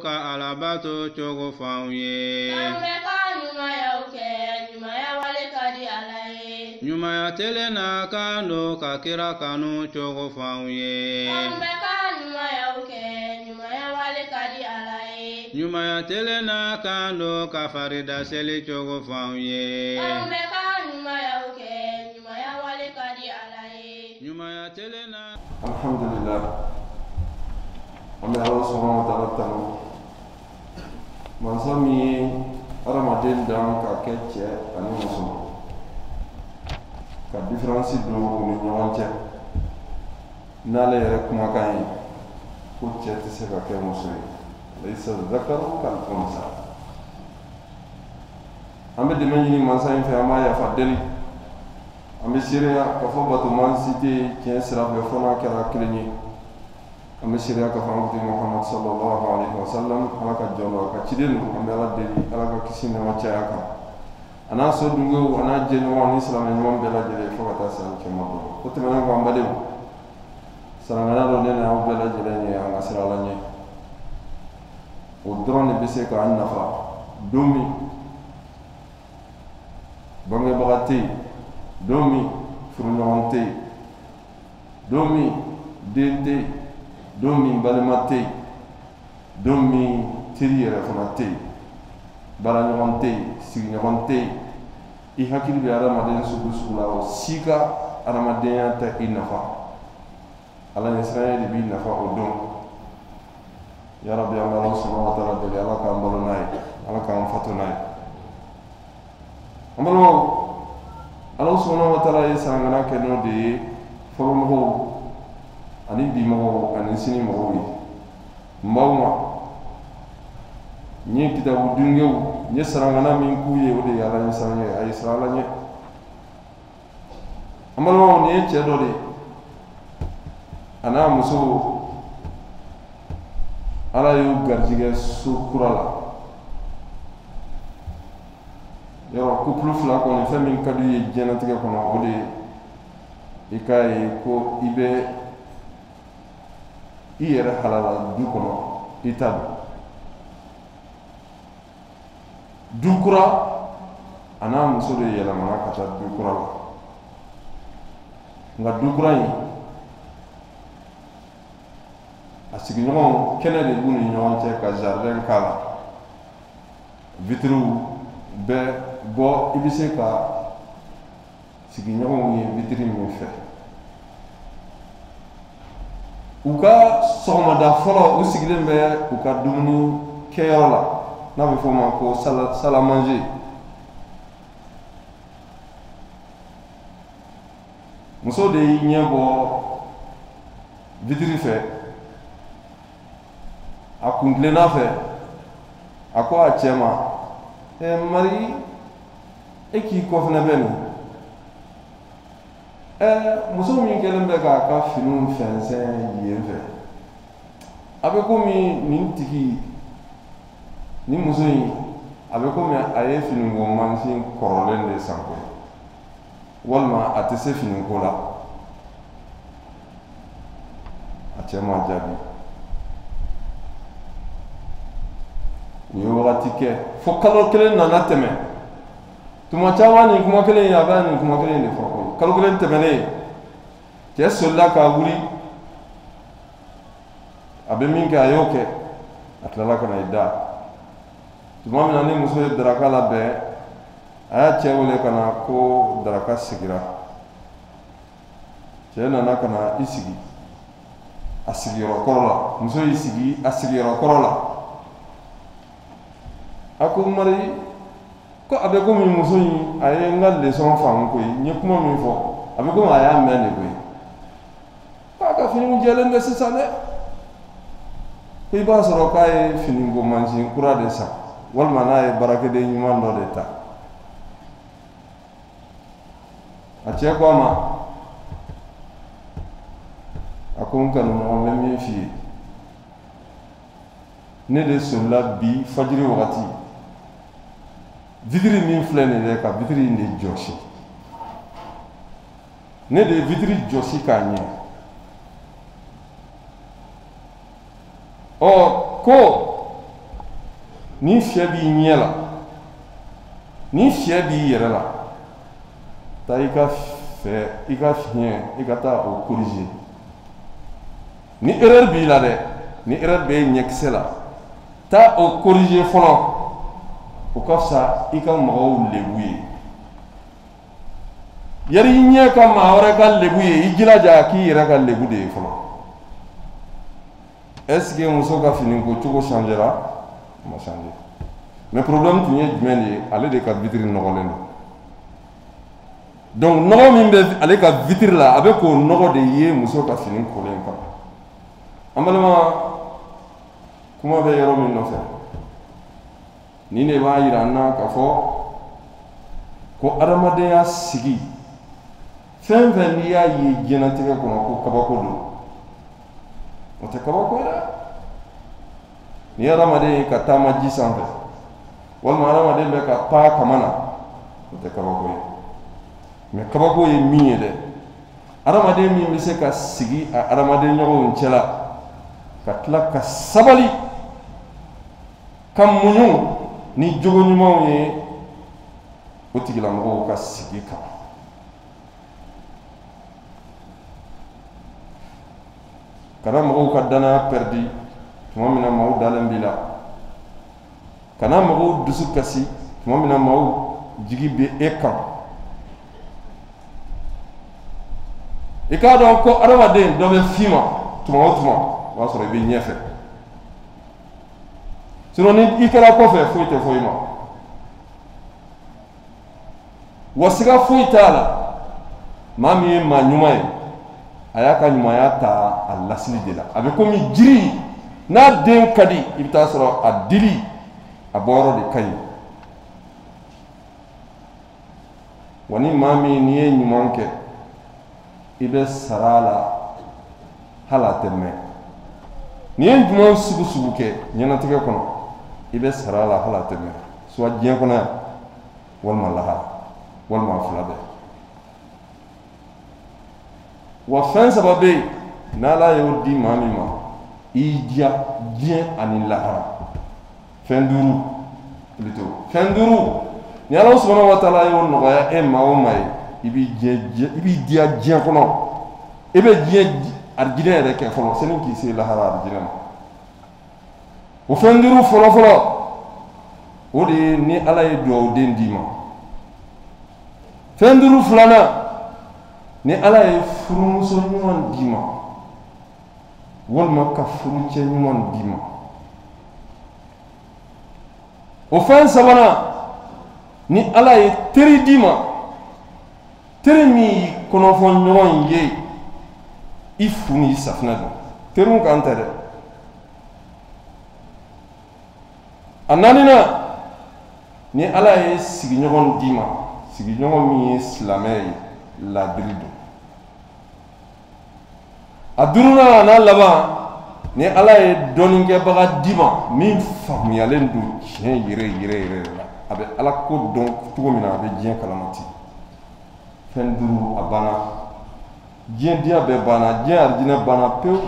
ka alabato cogo f'anw ye. An bɛ ka ɲumanyaw kɛ, ɲumanya wale ka di Ala ye. Ɲumanya telen n'a kan don ka kira kanu cogo f'anw ye. An bɛ ka ɲumanyaw kɛ, ɲumanya wale ka di Ala ye. Ɲumanya telen n'a kan don ka farida seli cogo f'anw ye. An bɛ ka ɲumanyaw kɛ, ɲumanya wale ka di Ala ye. Ɲumanya telen n'a. Alhamdulillah. An bɛ Ala subhanahu wa ta'ala tanu. Mansa min ye adamaden dan ka kɛ cɛ ani muso, ka différence don u ni ɲɔgɔn cɛ. N'ale yɛrɛ kumakan ye ko cɛ tɛ se ka kɛ muso ye. Laysa zakaru kal unsa. An bɛ dɛmɛ ɲini mansa in fɛ, an b'a yafa deli. An bɛ seereya k'a fɔ batoma si tɛ tiɲɛ sira fɛ fo n'a kɛra kelen ye. An bɛ seereya k'a fɔ an kuntigi Muhammad sallallahu alaihi wa sallam, Ala ka jɔn don, a ka ciden don. An bɛ Ala deli, Ala ka kisi nɛɛma caya kan. A n'a so dunkew, a n'a jɛɲɔgɔnw ni silamɛ ɲuman bɛɛ lajɛlen fo ka taa se an cɛma dɔ. O tɛmɛnen kɔ an badenw, sarangana dɔ ne n'aw bɛɛ lajɛlen ye an ka sira la ɲɛ. O dɔrɔn de bɛ se k'an nafa don min bangebaga tɛ yen, don min furuɲɔgɔn tɛ yen, don min den tɛ yen, don min balima tɛ yen, don min teri yɛrɛ fana tɛ yen, baaraɲɔgɔn tɛ yen, sigiɲɔgɔn tɛ yen. I hakili bɛ adamaden sugu sugu la, o si ka adamadenya tɛ i nafa. Ala ɲɛsiranɲɛ de b'i nafa o don. Ya Rabbi, an bɛ Ala subhanahu wa ta'ala deli, Ala k'an balo n'a ye, Ala k'an fatu n'a ye. An balimaw, Ala subhanahu wa ta'ala ye sarangana kɛ n'o de ye fɔlɔmɔgɔw ani bimɔgɔw ani sinimɔgɔw ye. N b'aw ma, n ye kitabu dunkew, n ye sarangana min k'u ye, o de ye Ala ɲɛsiranɲɛ, a ye siran Ala ɲɛ. An balimaw, nin ye cɛ dɔ de ye, a n'a muso, Ala y'u garijigɛ so kura la. Yɔrɔ couple fila kɔni fɛn min ka d'u ye diɲɛlatigɛ kɔnɔ, o de ye i k'a ye ko i bɛ i yɛrɛ halala du kɔnɔ, i ta don. Du kura, a n'a muso de yɛlɛmana ka taa du kura la. Nka du kura in, a sigiɲɔgɔnw kɛnɛ de b'u ni ɲɔgɔn cɛ ka jardin k'a la. Vitres bɛ bɔ, i bɛ se ka sigiɲɔgɔnw ye vitre min fɛ. U ka sɔgɔmada fɔlɔ, u sigilen bɛ u ka dumuni kɛyɔrɔ la, n'a bɛ f'o ma ko salle à manger. Muso de y'i ɲɛ bɔ vitre fɛ, a kuntilenna fɛ, a ko a cɛ ma, Mari, e k'i kɔ fɛnɛ bɛ nin? Muso min kɛlen bɛ k'a ka finiw fɛnsɛn yen fɛ, a bɛ komi nin tigi, nin muso in, a bɛ komi a ye finiko mansin kɔrɔlen de san koyi, walima a tɛ se finiko la. A cɛ m'a jaabi. U ye wagati kɛ fo kalo kelen nana tɛmɛ. Tuma caman nin kuma kelen in, a bɛ nin kuma kelen de fɔ koyi. Kalo kelen tɛmɛnen, cɛ solila k'a wuli, a bɛ min kɛ a y'o kɛ, a tilala ka na i da. Tuma min na ni muso ye daraka labɛn, a y'a cɛ wele ka na ko daraka sigira. Cɛ nana ka na i sigi a sigiyɔrɔ kɔrɔ la. Muso y'i sigi a sigiyɔrɔ kɔrɔ la. A ko Mari, ko a bɛ komi muso in a ye n ka leçon faamu koyi, n ye kuma min fɔ, a bɛ komi a y'a mɛn de koyi. K'a ka fini jɛlen bɛ sisan dɛ. Ko i b'a sɔrɔ k'a ye finiko mansin kura de san, walima n'a ye baarakɛden ɲuman dɔ de ta. A cɛ ko a ma, a ko n kanuɲɔgɔn, n bɛ min f'i ye, ne de solila bi fajiri wagati, vitre min filɛ nin ye, ka vitre in de jɔsi. Ne de ye vitre jɔsi k'a ɲɛ. Ko ni fiɲɛ b'i ɲɛ la ni fiɲɛ b'i yɛrɛ la taa i ka fiɲɛ i ka taa o corriger ni erreur b'i la dɛ ni erreur b'e ɲɛkisɛ la taa o corriger fɔlɔ o ka fisa i ka mɔgɔw lebu ye yari i ɲɛ ka maa wɛrɛ ka lebu ye i jilaja k'i yɛrɛ ka lebu de ye fɔlɔ. Est-ce que muso ka fini ko cogo changera? Ma changé. Mais problème tun ye jumɛn de ye ale de ka vitre nɔgɔlen don. Donc nɔgɔ min bɛ ale ka vitre la a bɛ k'o nɔgɔ de ye muso ka fini kolen kan. An balima kuma bɛ yɔrɔ min nɔfɛ nin de b'a yira an na k'a fɔ ko adamadenya sigi fɛn fɛn n'i y'a ye diɲɛlatigɛ kɔnɔ ko kabako don o tɛ kabako ye dɛ. Ni ye adamaden ye ka taama ji sanfɛ walima adamaden bɛ ka pan kama na o tɛ kabako ye mais kabako ye min ye dɛ adamaden min bɛ se ka sigi a adamaden ɲɔgɔnw cɛla ka tila ka sabali ka muɲu ni jogo ɲumanw ye o tigilamɔgɔw ka sigi kan. Kana mɔgɔw ka danaya perdi tuma min na maaw dalen b'i la kana mɔgɔw dusu kasi tuma min na maaw jigi bɛ e kan. I k'a dɔn ko adamaden dɔ bɛ f'i ma tuma o tuma o b'a sɔrɔ i bɛ ɲɛfɛ sinon ni i kɛra kɔfɛ foyi tɛ fɔ i ma wa siga foyi t'a la maa min ye maa ɲuman ye a y'a ka ɲumanya ta a lasili de la a bɛ komi jiri n'a den ka di i bɛ taa sɔrɔ a dili a bɔyɔrɔ de ka ɲi wa ni maa min n'i ye ɲuman kɛ i bɛ sara a la hali a tɛ mɛn n'i ye ɲuman sugu sugu kɛ ɲɛnatigɛ kɔnɔ i bɛ sara a la hali a tɛ mɛn soit diɲɛ kɔnɔ yan walima lahara walima fila bɛɛ. Wa fɛn saba bɛ yen n'Ala y'o di maa min ma i diya diɲɛ ani lahara fɛn duuru plutôt fɛn duuru ni Ala subhanahu wa taala y'o nɔgɔya e maa o maa ye i b'i diya diɲɛ kɔnɔ i bɛ diɲɛ arijinɛ yɛrɛ kɛ fɔlɔ sani k'i se lahara arijinɛ ma o fɛn duuru fɔlɔ fɔlɔ o de ye ni Ala ye duwawuden d'i ma fɛn duuru filanan ni Ala ye furumuso ɲuman d'i ma walima ka furucɛ ɲuman d'i ma o fɛn sabanan ni Ala ye teri d'i ma teri min y'i kɔnɔfɔ ɲɔgɔn ye i fu ni safinɛ don teriw kan tɛ dɛ. A naaninan ni Ala ye sigiɲɔgɔn d'i ma sigiɲɔgɔn min ye silamɛ ye laadiri don. A duurunan a n'a laban ni Ala ye dɔnnikɛbaga d'i ma min faamuyalen don tiɲɛ yɛrɛ la a bɛ Ala ko dɔn cogo min na a bɛ diɲɛ kalama ten fɛn duuru a banna diɲɛ diya bɛɛ banna diɲɛ arijinɛ banna pewu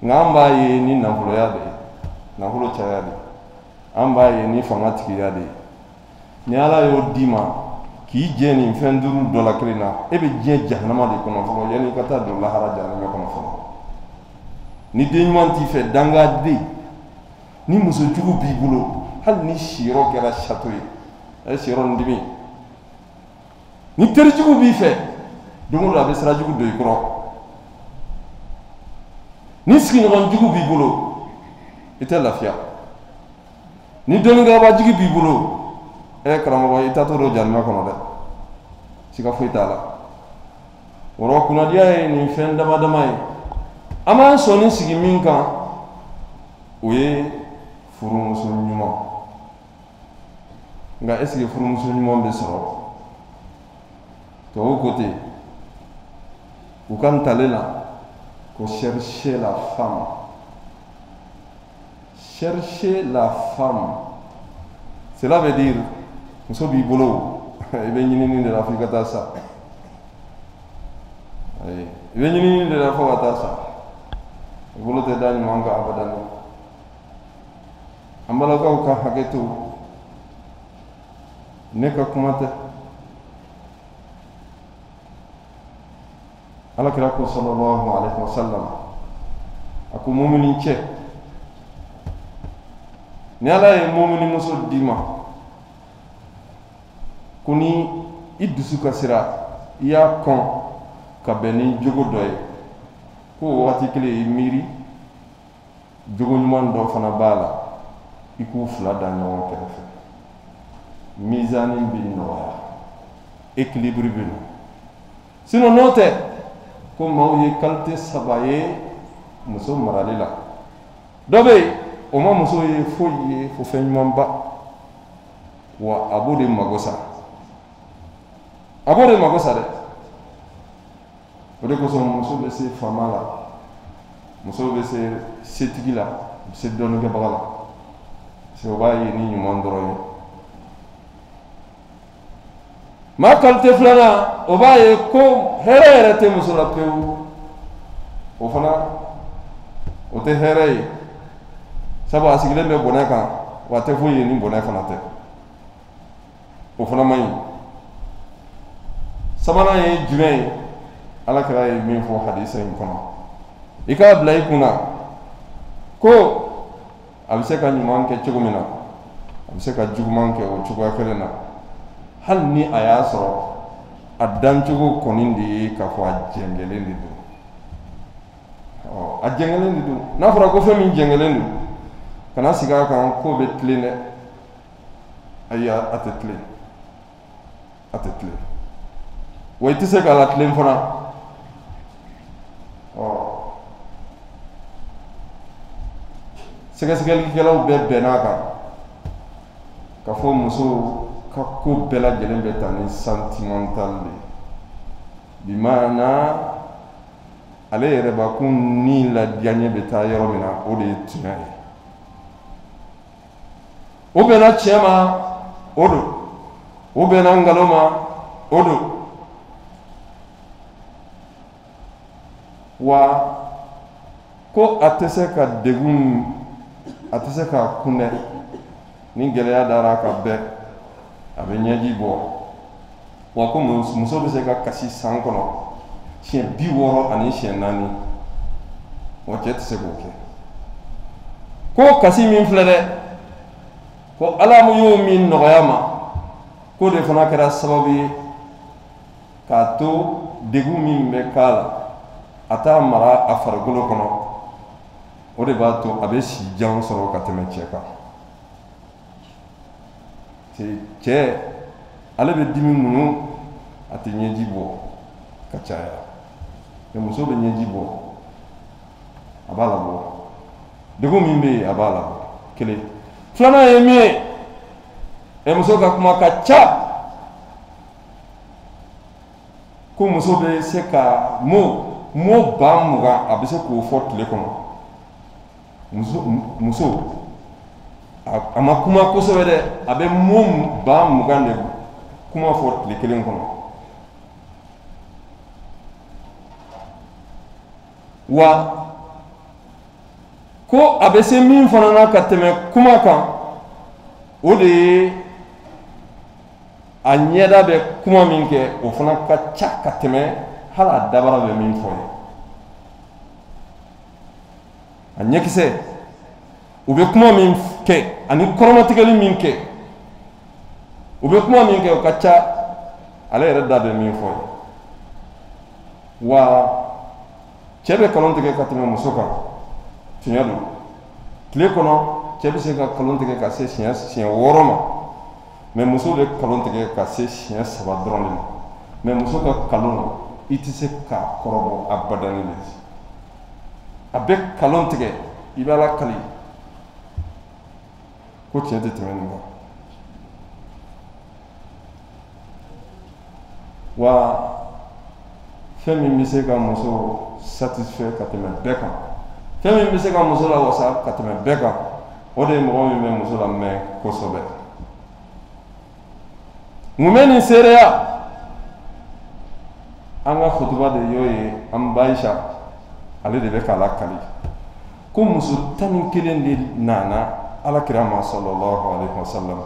nka an b'a ye ni nafoloya de ye nafolo caya de an b'a ye ni fangatigiya de ye ni Ala y'o d'i ma k'i jɛ nin fɛn duuru dɔ la kelen na e bɛ diɲɛ jahanama de kɔnɔ fɔlɔ yanni i ka taa don lahara jahanama kɔnɔ fɔlɔ ni den ɲuman t'i fɛ dangaden ni muso jugu b'i bolo hali ni siyɔrɔ kɛra château ye a ye siyɔrɔ nin dimi ni teri jugu b'i fɛ don o don a bɛ sira jugu don i kɔrɔ ni sigiɲɔgɔn jugu b'i bolo i tɛ lafiya ni dɔnnikɛbaa jugu b'i bolo karamɔgɔ i taatɔ don jahanama kɔnɔ dɛ siga foyi t'a la o rɔ kunnadiya ye nin fɛn dama dama ye an b'an sɔnni sigi min kan o ye furumuso ɲuman nka est-ce que furumuso ɲuman bɛ sɔrɔ tubabu ko ten u ka ntalen la ko chercher la femme cela veut dire muso b'i bolo i bɛ ɲinini de la fo i ka taa sa i bɛ ɲinini de la fo ka taa sa bolo tɛ da ɲuman kan abadan an balakaw ka hakɛ to ne ka kuma tɛ alakira ko sallallahu alaihi wasallam a ko mumini cɛ ni ala ye mumini muso d'i ma ko ni i dusu kasira i y'a kɔn ka bɛn ni jogo dɔ ye ko waati kelen i miiri jogo ɲuman dɔ fana b'a la i k'u fila da ɲɔgɔn kɛrɛfɛ mizani bɛ nɔgɔya équilibre bɛ na sinon n'o tɛ ko maaw ye qualité 3 ye muso marali la dɔ bɛ yen o ma muso ye foyi ye fo fɛn ɲuman ba wa a b'o de mago sa a b'o de mago sa dɛ o de kosɔn muso bɛ se faama la muso bɛ se setigi la a bɛ se dɔnnikɛbaga la parce que o b'a ye ni ɲuman dɔrɔn ye maa qualité filanan o b'a ye ko hɛrɛ yɛrɛ tɛ muso la pewu o fana o tɛ hɛrɛ ye sabu a sigilen bɛ bɔnɛ kan wa a tɛ foyi ye ni bɔnɛ fana tɛ o fana man ɲi sabanan ye jumɛn ye alakira ye min fɔ hadisa in kɔnɔ i k'a bila i kunna ko a bɛ se ka ɲuman kɛ cogo min na a bɛ se ka juguman kɛ o cogoya kelen na hali ni a y'a sɔrɔ a dancogo kɔni de ye k'a fɔ a jɛngɛlen de don a jɛngɛlen de don n'a fɔra ko fɛn min jɛngɛlen don kana sigi a kan k'o bɛ tilen dɛ ayi a tɛ tilen a tɛ tilen wa i tɛ se k'a la tilen fana sɛgɛsɛgɛlikɛlaw bɛɛ bɛnn'a kan ka fɔ muso ka ko bɛɛ lajɛlen bɛ taa ni sentimental de bi maana ale yɛrɛbakun ni ladiyaɲɛ bɛ taa yɔrɔ min na o de ye tiɲɛ ye o bɛnna tiɲɛ ma o don o bɛnna ngalon ma o don wa ko a tɛ se ka degun a tɛ se ka kunbɛn ni gɛlɛya dara a kan bɛɛ a bɛ ɲɛji bɔ wa ko muso bɛ se ka kasi san kɔnɔ siɲɛ 60 ani siɲɛ 4 wa cɛ tɛ se k'o kɛ ko kasi min filɛ dɛ ko ala y'o min nɔgɔya ma ko de fana kɛra sababu ye k'a to degun min bɛ k'a la a t'a mara a farikolo kɔnɔ o de b'a to a bɛ si jan sɔrɔ ka tɛmɛ cɛ kan cɛ ale bɛ dimi minnu a tɛ ɲɛji bɔ ka caya mais muso bɛ ɲɛji bɔ a b'a labɔ degun min bɛ yen a b'a labɔ kelen filanan ye min ye muso ka kuma ka ca ko muso bɛ se ka mot 20 a bɛ se k'o fɔ tile kɔnɔ muso a ma kuma kosɛbɛ dɛ a bɛ mot 20 de kuma fɔ tile kelen kɔnɔ wa ko a bɛ se min fana na ka tɛmɛ kuma kan o de ye a ɲɛda bɛ kuma min kɛ o fana ka ca ka tɛmɛ hali a dabara bɛ min fɔ ye a ɲɛkisɛ u bɛ kuma min kɛ ani kɔrɔmatigɛli min kɛ u bɛ kuma min kɛ o ka ca ale yɛrɛ da bɛ min fɔ ye wa cɛ bɛ kalon tigɛ ka tɛmɛ muso kan tiɲɛ don tile kɔnɔ cɛ bɛ se ka kalon tigɛ ka se siɲɛ 6 ma mais muso bɛ kalon tigɛ ka se siɲɛ 3 dɔrɔn de ma mais muso ka kalon i tɛ se k'a kɔrɔbɔ abadani de a bɛ kalon tigɛ i bɛ ala kali ko tiɲɛ tɛ tɛmɛ nin kan wa fɛn min bɛ se ka muso satisfait ka tɛmɛ bɛɛ kan fɛn min bɛ se ka muso la wasa ka tɛmɛ bɛɛ kan o de ye mɔgɔ min bɛ muso la mɛn kosɛbɛ mun bɛ nin seereya an ka kutuba de y'o ye an ba Ayisa ale de bɛ k'a la kali ko muso tan kelen de nana alakira ma sallallahu alaihi wasallam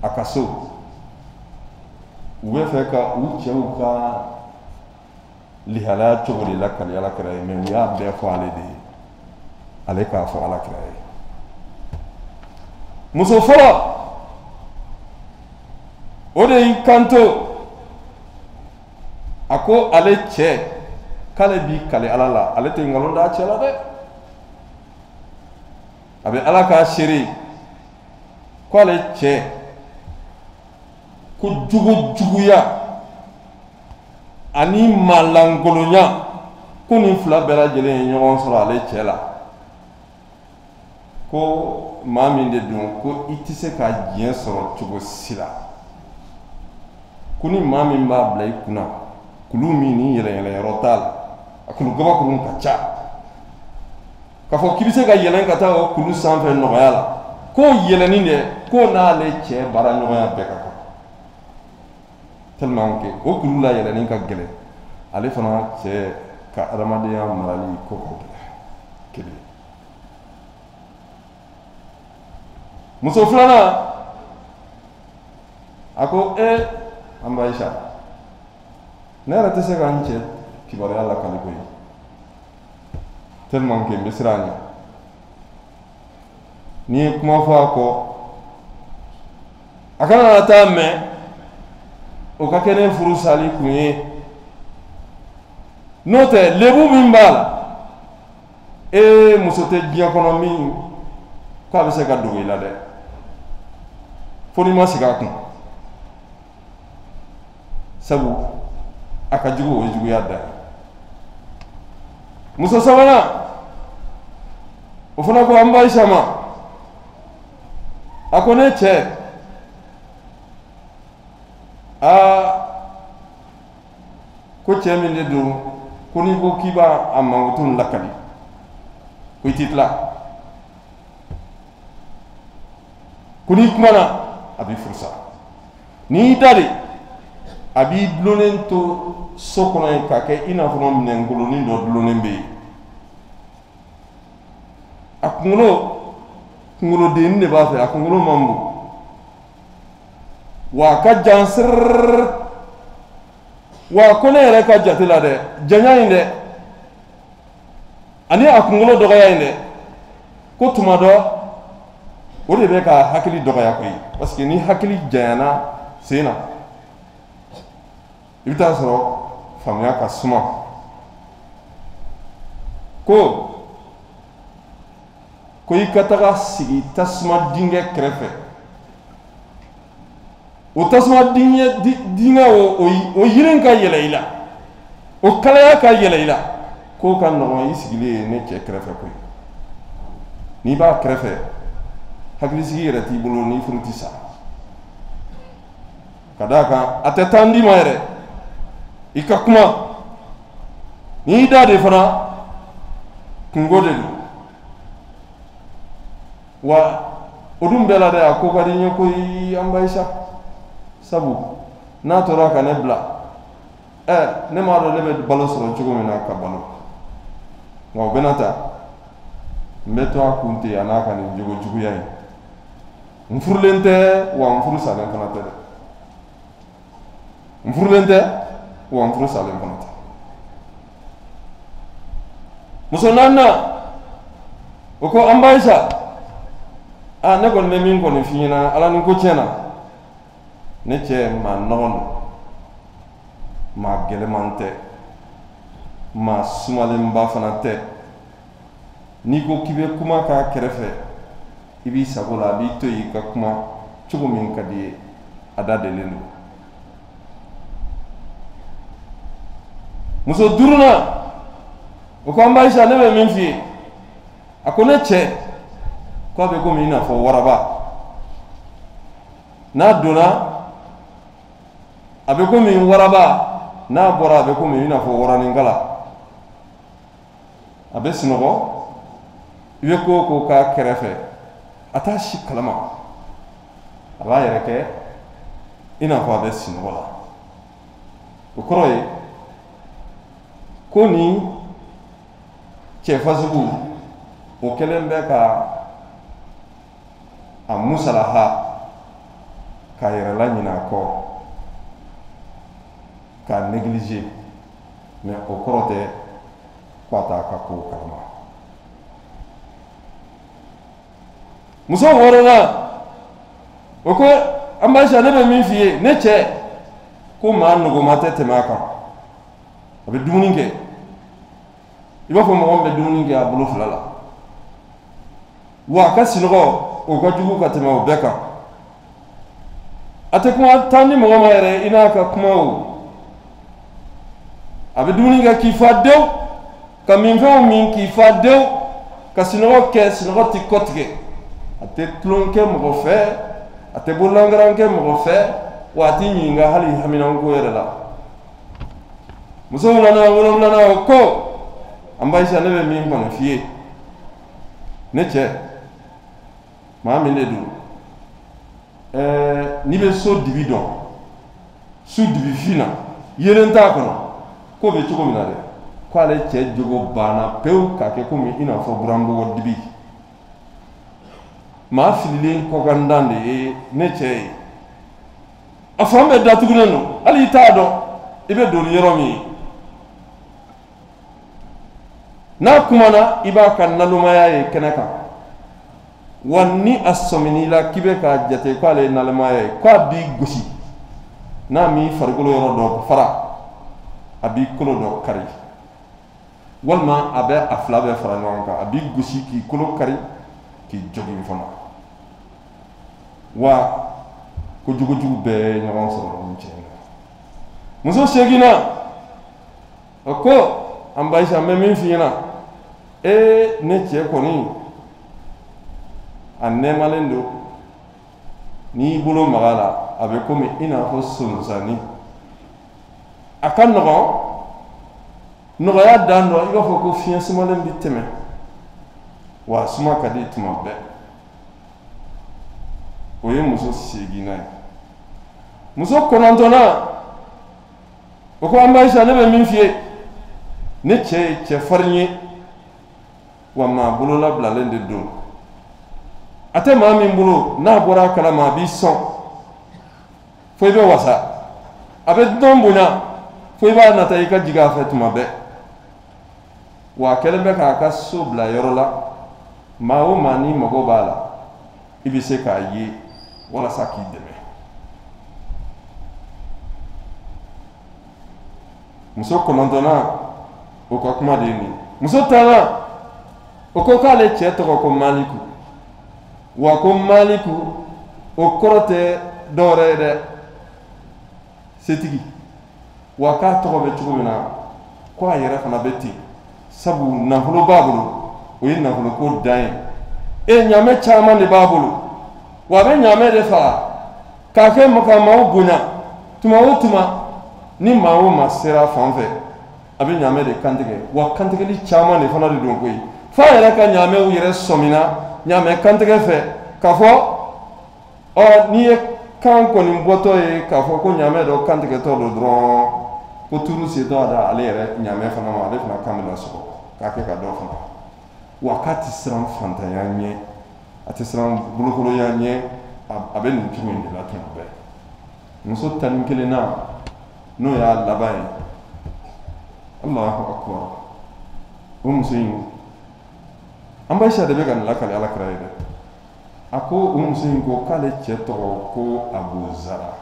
a ka so u bɛ fɛ ka u cɛw ka lihalaya cogo de lakali alakira ye mais u y'a bɛɛ fɔ ale de ye ale k'a fɔ alakira ye muso fɔlɔ o de y'i kanto a ko ale cɛ k'ale b'i kale ala la ale tɛ nkalon d'a cɛ la dɛ a bɛ ala k'a seere ko ale cɛ ko juguya ani malangolonya ko nin fila bɛɛ lajɛlen ye ɲɔgɔn sɔrɔ ale cɛ la ko maa min de don ko i tɛ se ka diɲɛ sɔrɔ cogo si la ko ni maa min b'a bila i kunna kulu min ni yɛlɛyɛlɛyɔrɔ t'a la a kulu gabakurun ka ca k'a fɔ k'i bɛ se ka yɛlɛn ka taa o kulu sanfɛ nɔgɔya la k'o yɛlɛnni dɛ k'o n'ale cɛ baara ɲɔgɔnya bɛɛ ka kan tellement que o kulu la yɛlɛnni ka gɛlɛn ale fana cɛ ka adamadenya marali ko ka gɛlɛn kelen muso filanan a ko an b'a Aisha ne yɛrɛ tɛ se ka n cɛ kibaruya lakali koyi tellement que n bɛ siran a ɲɛ n'i ye kuma fɔ a kɔ a kana na taa mɛn o ka kɛ ne furu sali kun ye n'o tɛ lebu min b'a la muso tɛ diɲɛ kɔnɔ min k'a bɛ se ka dogo i la dɛ fo n'i ma sigi a kun sabu a ka jugu o ye juguya da ye muso sabanan o fana ko an b'a Aisha ma a ko ne cɛ ko cɛ min de don ko n'i ko k'i b'a a mankutu lakali ko i t'i tila ko n'i kumana a b'i furusa n'i y'i da de a b'i dulonnen to so kɔnɔ yen k'a kɛ i n'a fɔ minɛnkolonin dɔ dulonnen bɛ yen a kunkolodennin de b'a fɛ a kunkolo man bon wa a ka jan siriri wa ko ne yɛrɛ ka jate la dɛ janya in dɛ ani a kunkolo dɔgɔya in dɛ ko tuma dɔ o de bɛ ka hakili dɔgɔya koyi parce que ni hakili janyana sen na i bɛ taa sɔrɔ faamuya ka suma ko i ka taga sigi tasuma dingɛ kɛrɛfɛ o tasuma dingɛ o yiren ka yɛlɛ i la o kalaya ka yɛlɛ i la k'o ka nɔgɔn i sigilen ye ne cɛ kɛrɛfɛ koyi n'i b'a kɛrɛfɛ hakilisigi yɛrɛ t'i bolo n'i furu tɛ sa ka d'a kan a tɛ taa d'i ma yɛrɛ i ka kuma n'i da de fana kungo de don wa o dun bɛɛ la dɛ a ko ka di n ye koyi an b'a Aisha sabu n'a tora ka ne bila ne m'a dɔn ne bɛ balo sɔrɔ cogo min na ka balo nka o bɛna ta n bɛ to a kun ten a n'a ka nin jogo juguya in n furulen tɛ wa n furu salen fana tɛ dɛ n furulen tɛ wa n furu salen fana tɛ muso naaninan o ko an b'a Aisha ne kɔni bɛ min kɔni f'i ɲɛna ala ni ko tiɲɛ na ne cɛ maa nɔgɔn don maa gɛlɛman tɛ maa sumalenba fana tɛ n'i ko k'i bɛ kuma k'a kɛrɛfɛ i b'i sago la a b'i to yen i ka kuma cogo min ka di ye a dadelen don muso duurunan o ko an b'a Aisha ne bɛ min f'i ye a ko ne cɛ ko a bɛ komi i n'a fɔ waraba n'a donna a bɛ komi waraba n'a bɔra a bɛ komi i n'a fɔ waranikala a bɛ sunɔgɔ i bɛ ko o ko k'a kɛrɛfɛ a t'a si kalama a b'a yɛrɛ kɛ i n'a fɔ a bɛ sunɔgɔ la o kɔrɔ ye ko nin cɛ fasugu o kɛlen bɛ ka a musalaha k'a yɛrɛ la ɲinɛ a kɔ k'a négliger mais o kɔrɔ tɛ ko a t'a ka kow kalama. muso wɔɔrɔnan o ko an b'a ne bɛ min f'i ye ne cɛ ko maa nɔgɔma tɛ tɛmɛ a kan a bɛ dumuni kɛ i b'a fɔ mɔgɔ min bɛ dumuni kɛ a bolo fila la wa a ka sinɔgɔ o ka jugu ka tɛmɛ o bɛɛ kan a tɛ kuma tan ni mɔgɔ ma yɛrɛ i n'a ka kuma o a bɛ dumuni kɛ k'i fa dewu ka minfɛnw min k'i fa dewu ka sinɔgɔ kɛ sinɔgɔ tɛ kɔtigɛ a tɛ tulon kɛ mɔgɔ fɛ a tɛ bololankaran kɛ mɔgɔ fɛ wa a tɛ ɲininka hali haminanko yɛrɛ la. muso wolonfilanan o ko an b'a ne bɛ min kɔni f'i ye ne cɛ maa min de don n'i bɛ so dibi dɔn su dibi fin na yelen t'a kɔnɔ k'o bɛ cogo min na dɛ k'ale cɛ jogo banna pewu k'a kɛ komi i n'a fɔ buranbɔgɔ dibi maa fililen kɔkandan de ye ne cɛ ye a fan bɛɛ datugulen don hali i t'a dɔn i bɛ don ni yɔrɔ min ye n'a kumana i b'a ka nalomaya ye kɛnɛ kan wa ni a sɔmin'i la k'i bɛ k'a jate k'ale ye nalomaya ye k'a b'i gosi n'a m'i farikolo yɔrɔ dɔ fara a b'i kolo dɔ kari walima a bɛ a fila bɛɛ fara ɲɔgɔn kan a b'i gosi k'i kolo kari k'i jogin fana wa ko jugujugu bɛɛ ye ɲɔgɔn sɔrɔ ni cɛ in na. muso seginna o ko an b'a an bɛ min f'i ɲɛna ne cɛ kɔni a nɛɛmalen don n'i bolo maga la a bɛ komi i n'a fɔ sonsanni a ka nɔgɔn nɔgɔya dan dɔ i b'a fɔ ko fiɲɛ sumalen bɛ tɛmɛ wa a suma ka di tuma bɛɛ o ye muso seginna ye. muso kɔnɔntɔnnan o ko an b'a ne bɛ min f'i ye ne cɛ ye cɛfarin ye wa maa bololabilalen de don a tɛ maa min bolo n'a bɔra a kalama a b'i sɔn fo i bɛ wasa a bɛ dɔn bonya fo i b'a nata i ka jigin a fɛ tuma bɛɛ wa a kɛlen bɛ k'a ka so bila yɔrɔ la maa o maa n'i mago b'a la i bɛ se k'a ye walasa k'i dɛmɛ. muso kɔnɔntɔnnan o ka kuma de ye nin. muso tannan o ko k'ale cɛ tɔgɔ ko maliku wa ko maliku o kɔrɔ tɛ dɔwɛrɛ ye dɛ setigi wa k'a tɔgɔ bɛ cogo min na ko a yɛrɛ fana bɛ ten sabu nafolo b'a bolo o ye nafolo ko dan ye ɲaamɛ caman de b'a bolo wa a bɛ ɲaamɛ de faga k'a kɛ ka maaw bonya tuma o tuma ni maa o maa sera fan fɛ a bɛ ɲaamɛ de kantigɛ wa kantigɛli caman de fana de don koyi f'a yɛrɛ ka ɲaamɛw yɛrɛ sɔmina ɲaamɛ kantigɛ fɛ k'a fɔ n'i ye kan kɔni bɔtɔ ye k'a fɔ ko ɲaamɛ dɔ kantigɛtɔ don dɔrɔn ko turu setɔ a da ale yɛrɛ ɲaamɛ fana ma ale fana kan bɛna sɔgɔ k'a kɛ ka dɔ fana wa k'a tɛ siran fantanya ɲɛ a tɛ siran bolokoloya ɲɛ a bɛ nin cogo in de la tuma bɛɛ. muso tan ni kelenna n'o y'a laban ye Allahu akbar o muso in an b'a de bɛ ka nin lakali alakira ye dɛ a ko o muso in ko k'ale cɛ tɔgɔ ko Abu Zara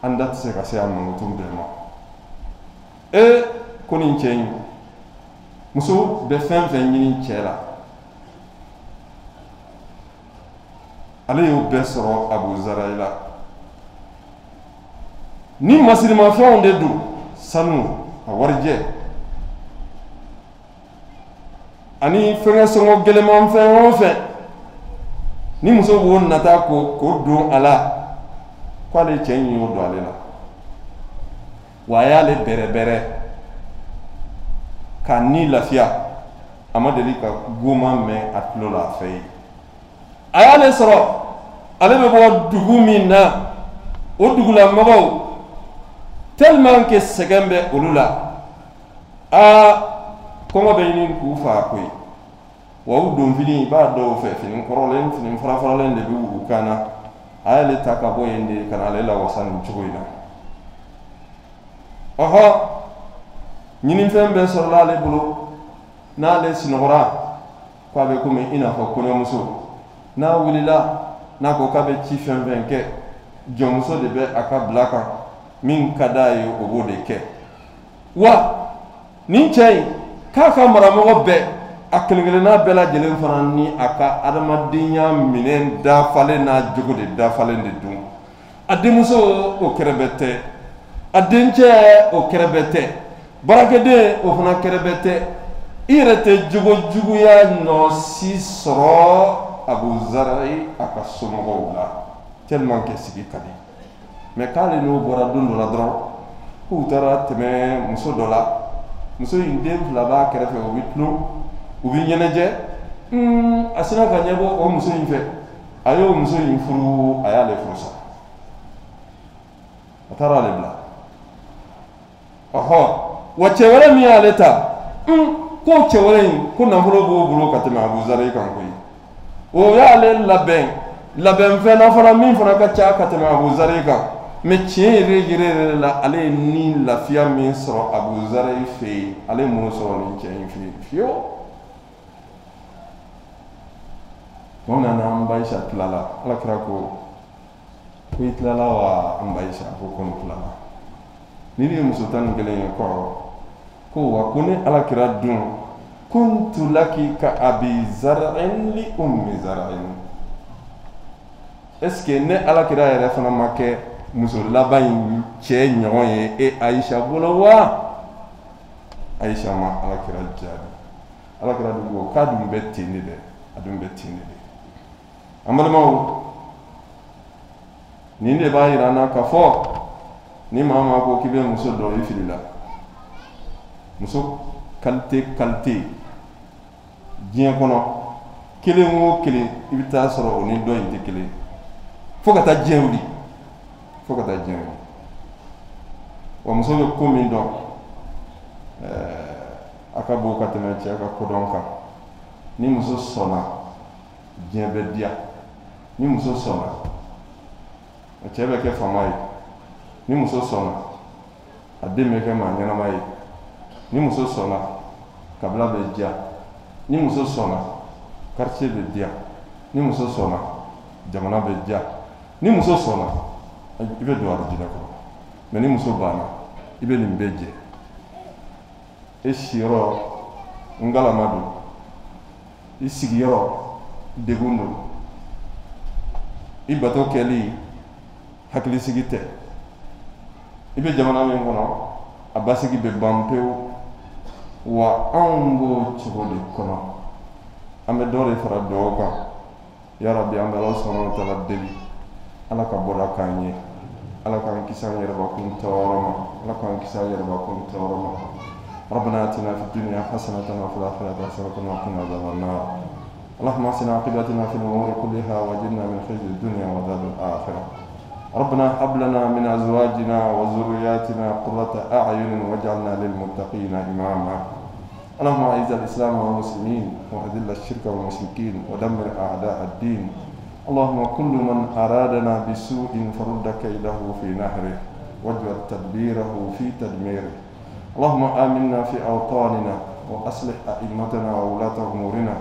an da tɛ se ka se a mankutu bɛɛ ma ko nin cɛ in muso bɛ fɛn fɛn ɲini cɛ la ale y'o bɛɛ sɔrɔ Abu Zara la ni masirimafɛnw de don sanu a warijɛ ani fɛngɛ sɔngɔ gɛlɛman fɛn o fɛn ni muso b'o nata k'o don a la k'ale cɛ in y'o don ale la wa a y'ale bɛrɛbɛrɛ k'a ni lafiya a ma deli ka goma mɛn a tulo la a fɛ ye a y'ale sɔrɔ ale bɛ bɔ dugu min na o dugulamɔgɔw tellement que sɛgɛn bɛ olu la kɔngɔ bɛ ɲini k'u faa koyi wa u don fini i b'a dɔw fɛ fini kɔrɔlen fini farafaralen de bɛ u kan na a y'ale ta ka bɔ yen de ka na ale la wasa nin cogo in na ɔhɔ ɲinifɛn bɛɛ sɔrɔla ale bolo n'ale sunɔgɔra k'a bɛ komi i n'a fɔ kɔɲɔmuso n'a wulila n'a ko k'a bɛ ci fɛn fɛn kɛ jɔnmuso de bɛ a ka bila kan min ka d'a ye o b'o de kɛ wa nin cɛ in k'a ka maramɔgɔ bɛɛ a kelen-kelenna bɛɛ lajɛlen fana ni a ka adamadenya minɛn dafalen n'a jogo de dafalen de dun a denmuso o kɛrɛbɛ tɛ a dencɛ o kɛrɛbɛ tɛ baarakɛden o fana kɛrɛbɛ tɛ i yɛrɛ tɛ jogo juguya nɔsi sɔrɔ Abu Zar'i a ka somɔgɔw la tellement que sigi ka di mais k'ale n'o bɔra don dɔ la dɔrɔn k'u taara tɛmɛ muso dɔ la muso in den fila b'a kɛrɛfɛ u bɛ tulon u bɛ ɲɛnajɛ a sina ka ɲɛbɔ o muso in fɛ a y'o muso in furu a y'ale furu sa a taara ale bila ɔhɔ wa cɛ wɛrɛ min y'ale ta ko cɛ wɛrɛ in ko nafolo b'o bolo ka tɛmɛ Abu Zar'i kan koyi o y'ale labɛn fɛn na fana min fana ka ca ka tɛmɛ Abu Zar'i kan mais tiɲɛ yɛrɛ la ale ye ni lafiya min sɔrɔ Abu Zar'i fɛ yen ale m'o sɔrɔ nin cɛ in fɛ yen fiyewu o nana an ba Ayisa tilala Alakira ko i tilala wa an ba Ayisa ko n tilala ni ne ye muso 11 ye kɔrɔ ko wa ko ni Alakira dun kuntu laki ka Abi Zar'in li Ummi Zar'in est-ce que ne Alakira yɛrɛ fana ma kɛ muso laban in cɛ ɲɔgɔn ye e Ayisa bolo wa Ayisa ma Alakira jaabi Alakira dun ko k'a dun bɛ ten de dɛ a dun bɛ ten de dɛ an balimaw nin de b'a yira an na k'a fɔ ni maa ma ko k'i bɛ muso dɔ i fili la muso qualité diɲɛ kɔnɔ kelen o kelen i bɛ taa sɔrɔ o ni dɔ in tɛ kelen fo ka taa diɲɛ wuli wa muso bɛ ko min dɔn a ka bon ka tɛmɛ cɛ ka kodɔn kan ni muso sɔnna diɲɛ bɛ diya ni muso sɔnna a cɛ bɛ kɛ faama ye ni muso sɔnna a den bɛ kɛ maa ɲɛnama ye ni muso sɔnna kabila bɛ diya ni muso sɔnna quartier bɛ diya ni muso sɔnna jamana bɛ diya ni muso sɔnna i bɛ don arijinɛ kɔnɔ mais ni muso banna i bɛ nin bɛɛ jɛ e siyɔrɔ ngalama don i sigiyɔrɔ degun don i bato kɛli hakilisigi tɛ i bɛ jamana min kɔnɔ a basigi bɛ ban pewu wa anw b'o cogo de kɔnɔ an bɛ dɔ de fara dɔw kan ya Rabbi an bɛ Ala subhanahu wa ta'ala deli Ala ka bɔda k'an ye Ala k'an kisi an yɛrɛbakun tɔɔrɔ ma Ala k'an kisi an yɛrɛbakun tɔɔrɔ ma ربنا آتنا في الدنيا حسنة وفي الآخرة حسنة وقنا عذاب النار اللهم احسن عاقبتنا في الأمور كلها واجرنا من خزي الدنيا وعذاب الآخرة ربنا هب لنا من أزواجنا وذرياتنا قرة أعين واجعلنا للمتقين إماما اللهم أعز الإسلام والمسلمين وأذل الشرك والمشركين ودمر أعداء الدين اللهم كل من أرادنا بسوء فرد كيده في نهره واجعل تدبيره في تدميره اللهم آمنا في أوطاننا وأصلح أئمتنا وولاة أمورنا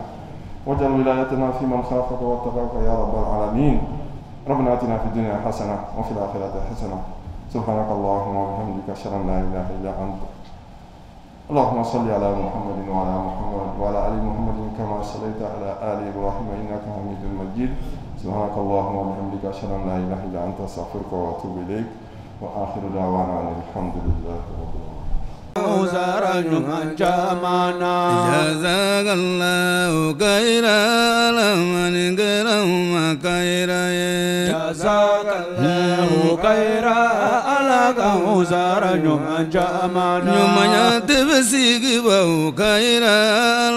واجعل ولايتنا في من خافك واتقاك يا رب العالمين ربنا آتنا في الدنيا حسنة وفي الآخرة حسنة سبحانك اللهم وبحمدك أشهد أن لا إله إلا أنت اللهم صل على محمد وعلى محمد وعلى آل محمد كما صليت على آل إبراهيم إنك حميد مجيد سبحانك اللهم وبحمدك أشهد أن لا إله إلا أنت أستغفرك وأتوب إليك وآخر دعوانا أن الحمد لله رب العالمين جزاك الله خيرا لمن كرم خيرا جزاك الله خيرا على كوثر جمعنا يوم يتبسيك بو خيرا